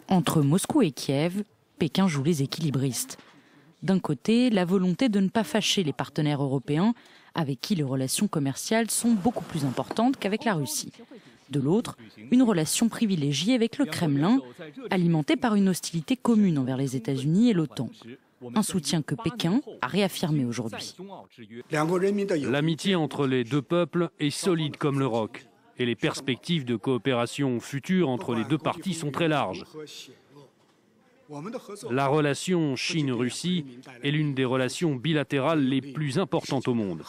Entre Moscou et Kiev, Pékin joue les équilibristes. D'un côté, la volonté de ne pas fâcher les partenaires européens, avec qui les relations commerciales sont beaucoup plus importantes qu'avec la Russie. De l'autre, une relation privilégiée avec le Kremlin, alimentée par une hostilité commune envers les États-Unis et l'OTAN. Un soutien que Pékin a réaffirmé aujourd'hui. L'amitié entre les deux peuples est solide comme le roc. Et les perspectives de coopération future entre les deux parties sont très larges. La relation Chine-Russie est l'une des relations bilatérales les plus importantes au monde.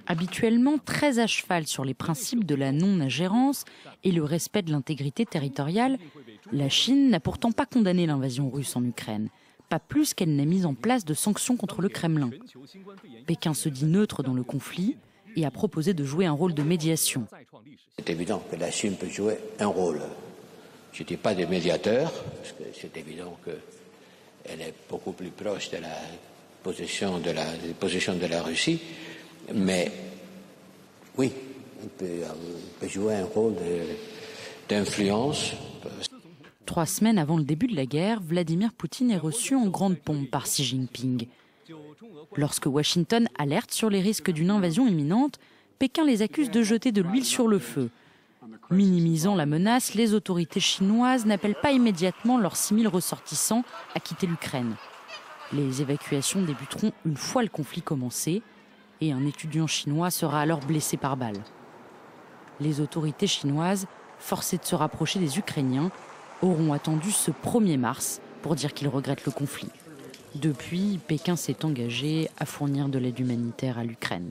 Habituellement très à cheval sur les principes de la non-ingérence et le respect de l'intégrité territoriale, la Chine n'a pourtant pas condamné l'invasion russe en Ukraine, pas plus qu'elle n'a mis en place de sanctions contre le Kremlin. Pékin se dit neutre dans le conflit et a proposé de jouer un rôle de médiation. C'est évident que la Chine peut jouer un rôle. Je ne dis pas de médiateur, parce que c'est évident qu'elle est beaucoup plus proche de la position de la Russie, mais oui, elle peut jouer un rôle d'influence. 3 semaines avant le début de la guerre, Vladimir Poutine est reçu en grande pompe par Xi Jinping. Lorsque Washington alerte sur les risques d'une invasion imminente, Pékin les accuse de jeter de l'huile sur le feu. Minimisant la menace, les autorités chinoises n'appellent pas immédiatement leurs 6 000 ressortissants à quitter l'Ukraine. Les évacuations débuteront une fois le conflit commencé et un étudiant chinois sera alors blessé par balle. Les autorités chinoises, forcées de se rapprocher des Ukrainiens, auront attendu ce 1er mars pour dire qu'ils regrettent le conflit. Depuis, Pékin s'est engagé à fournir de l'aide humanitaire à l'Ukraine.